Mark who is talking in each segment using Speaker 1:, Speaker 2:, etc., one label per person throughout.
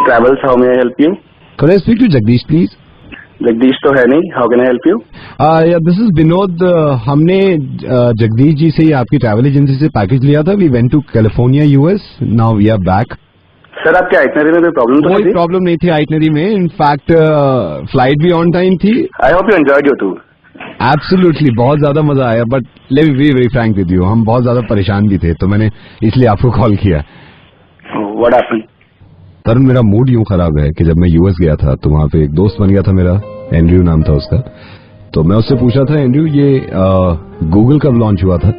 Speaker 1: Travels, how may I help you?
Speaker 2: Could I speak to Jagdish, please?
Speaker 1: Jagdish तो है नहीं. How can I help you?
Speaker 2: Yeah, this is Vinod. हमने जगदीश जी से आपकी travel agency से package लिया था. We went to California, US. Now we are back.
Speaker 1: Sir आपके आइटनरी में कोई प्रॉब्लम तो नहीं थी?
Speaker 2: कोई प्रॉब्लम नहीं थी आइटनरी में. इनफैक्ट फ्लाइट भी ऑन टाइम थी.
Speaker 1: I hope you enjoyed your tour.
Speaker 2: Absolutely, बहुत ज्यादा मजा आया. But let me be very Frank with you, हम बहुत ज्यादा परेशान भी थे, तो मैंने इसलिए आपको कॉल किया.
Speaker 1: What happened?
Speaker 2: तरुण, मेरा मूड यूं खराब है कि जब मैं यूएस गया था तो वहां पे एक दोस्त बन गया था मेरा, एंड्रयू नाम था उसका. तो मैं उससे पूछा था, एंड्रयू ये गूगल कब लॉन्च हुआ था?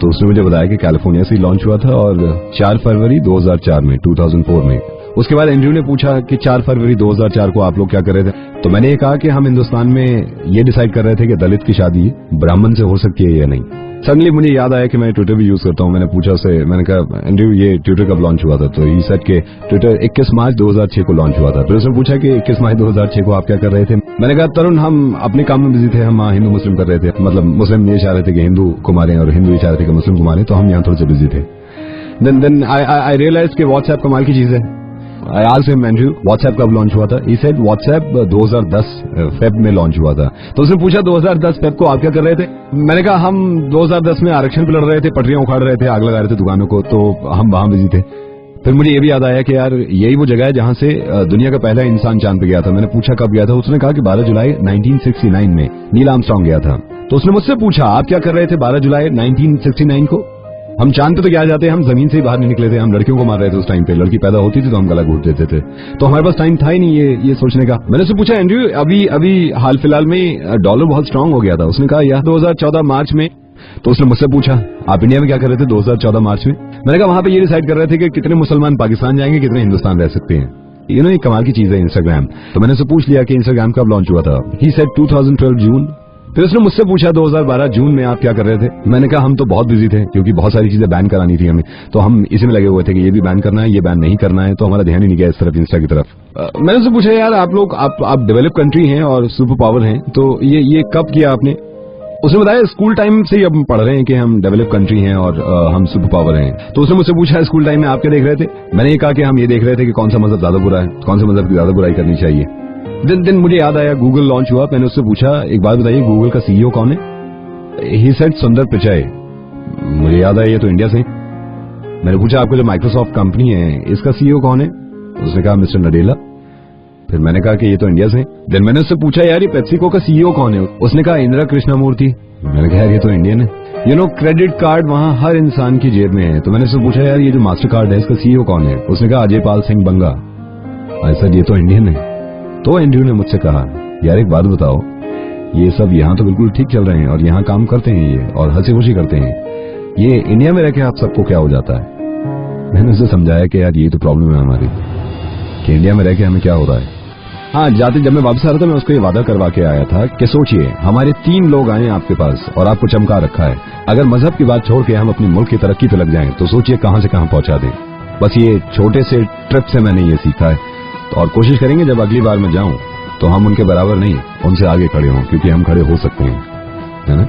Speaker 2: तो उसने मुझे बताया कि कैलिफोर्निया से ही लॉन्च हुआ था और 4 फरवरी 2004 में, 2004 में. उसके बाद एंड्रयू ने पूछा कि 4 फरवरी 2004 को आप लोग क्या कर रहे थे? तो मैंने ये कहा कि हम हिंदुस्तान में ये डिसाइड कर रहे थे कि दलित की शादी ब्राह्मण से हो सकती है या नहीं. सडनली मुझे याद आया कि मैं ट्विटर भी यूज करता हूँ. मैंने पूछा उससे, मैंने कहा एंड्रयू ये ट्विटर कब लॉन्च हुआ था? तो ही सेड के ट्विटर 21 मार्च 2006 को लॉन्च हुआ था. फिर उसने पूछा कि 21 मार्च 2006 को आप क्या कर रहे थे? मैंने कहा तरुण, हम अपने काम में बिजी थे, हम हिंदू मुस्लिम कर रहे थे. मतलब मुस्लिम ये चाह रहे थे कि हिंदू को मारें और हिंदू ये चाह रहे थे कि मुस्लिम को मारें, तो हम यहाँ थोड़े से बिजी थे. देन आई रियलाइज कि व्हाट्सएप कमाल की चीज है. I asked him, Andrew, WhatsApp कब लॉन्च हुआ था? He said WhatsApp 2010 फेब में लॉन्च हुआ था. तो उसने पूछा 2010 फेब को आप क्या कर रहे थे? मैंने कहा हम 2010 में आरक्षण पे लड़ रहे थे, पटरियां उखाड़ रहे थे, आग लगा रहे थे दुकानों को, तो हम वहां बिजी थे. फिर मुझे ये भी याद आया कि यार यही वो जगह है जहां से दुनिया का पहला इंसान चांद पे गया था. मैंने पूछा कब गया था? उसने कहा कि 12 जुलाई 1969 में नील आर्मस्ट्रांग गया था. तो उसने मुझसे पूछा आप क्या कर रहे थे 12 जुलाई 1969 को? हम चांद पे तो क्या जाते हैं, हम जमीन से ही बाहर नहीं निकले थे. हम लड़कियों को मार रहे थे उस टाइम पे. लड़की पैदा होती थी तो हम गला घोट देते थे. तो हमारे पास टाइम था ही नहीं ये सोचने का. मैंने उससे पूछा एंड्रयू अभी हाल फिलहाल में डॉलर बहुत स्ट्रांग हो गया था. उसने कहा यह 2014 मार्च में. तो उसने मुझसे पूछा आप इंडिया में क्या कर रहे थे 2014 मार्च में? मैंने कहा वहां पे ये डिसाइड कर रहे थे कि कितने मुसलमान पाकिस्तान जाएंगे, कितने हिंदुस्तान रह सकते हैं. एक कमाल की चीज है इंस्टाग्राम. तो मैंने उससे पूछ लिया कि इंस्टाग्राम कब लॉन्च हुआ था? ही सेड 2012 जून. फिर उसने मुझसे पूछा 2012 जून में आप क्या कर रहे थे? मैंने कहा हम तो बहुत बिजी थे क्योंकि बहुत सारी चीजें बैन करानी थी हमें, तो हम इसी में लगे हुए थे कि ये भी बैन करना है, ये बैन नहीं करना है. तो हमारा ध्यान ही नहीं गया इस तरफ, इंस्टा की तरफ. मैंने उससे पूछा यार आप लोग आप डेवलप कंट्री हैं और सुपर पावर हैं, तो ये कब किया आपने? उसने बताया स्कूल टाइम से ही अब पढ़ रहे हैं कि हम डेवलप कंट्री हैं और हम सुपर पावर हैं. तो उसने मुझसे पूछा स्कूल टाइम में आप क्या देख रहे थे? मैंने ये कहा कि हम ये देख रहे थे कि कौन सा मजहब ज्यादा बुरा है, कौन से मजहब की ज्यादा बुराई करनी चाहिए. दिन मुझे याद आया गूगल लॉन्च हुआ. मैंने उससे पूछा एक बात बताइए गूगल का सीईओ कौन है? ही सेड सुंदर पिचाई. मुझे याद आया ये तो इंडिया से. मैंने पूछा आपको जो माइक्रोसॉफ्ट कंपनी है इसका सीईओ कौन है? उसने कहा मिस्टर नडेला. फिर मैंने कहा कि ये तो इंडिया से. देन मैंने उससे पूछा यार ये पेप्सिको का सीईओ कौन है? उसने कहा इंदिरा कृष्णमूर्ति. मैंने कहा यार ये तो इंडियन है. क्रेडिट कार्ड वहां हर इंसान की जेब में है. तो मैंने उससे पूछा यार ये जो मास्टर कार्ड है इसका सीईओ कौन है? उसने कहा अजय पाल सिंह बंगा. ऐसा ये तो इंडियन है. तो एंड्रयू ने मुझसे कहा यार एक बात बताओ, ये सब यहाँ तो बिल्कुल ठीक चल रहे हैं और यहाँ काम करते हैं ये और हंसी खुशी करते हैं, ये इंडिया में रह के आप सबको क्या हो जाता है? मैंने उसे समझाया कि यार ये तो प्रॉब्लम है हमारी कि इंडिया में रह के हमें क्या हो रहा है. हाँ, जाते जब मैं वापस आ रहा था मैं उसको ये वादा करवा के आया था कि सोचिए हमारे 3 लोग आए आपके पास और आपको चमका रखा है. अगर मजहब की बात छोड़ के हम अपनी मुल्क की तरक्की पे लग जाएं तो सोचिए कहां से कहां पहुंचा दें. बस ये छोटे से ट्रिप से मैंने ये सीखा है. और कोशिश करेंगे जब अगली बार मैं जाऊं तो हम उनके बराबर नहीं, उनसे आगे खड़े हों, क्योंकि हम खड़े हो सकते हैं, है ना.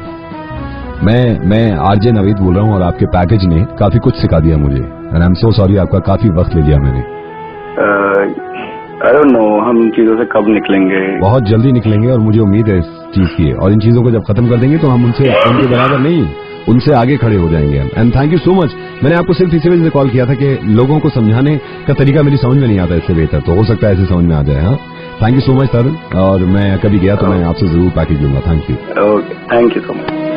Speaker 2: मैं आरजे नवीद बोल रहा हूं और आपके पैकेज ने काफी कुछ सिखा दिया मुझे. And I am so sorry, आपका काफी वक्त ले लिया मैंने.
Speaker 1: आई डोंट नो हम इन चीजों से कब निकलेंगे.
Speaker 2: बहुत जल्दी निकलेंगे और मुझे उम्मीद है इस चीज की. और इन चीजों को जब खत्म कर देंगे तो हम उनके बराबर नहीं, उनसे आगे खड़े हो जाएंगे. And thank you so much. मैंने आपको सिर्फ इसी वजह से कॉल किया था कि लोगों को समझाने का तरीका मेरी समझ में नहीं आता इससे बेहतर, तो हो सकता है ऐसे समझ में आ जाए. हाँ, थैंक यू सो मच तरुण. और मैं कभी गया तो मैं आपसे जरूर पैकेज लूंगा. Thank you.
Speaker 1: Okay, thank you so much.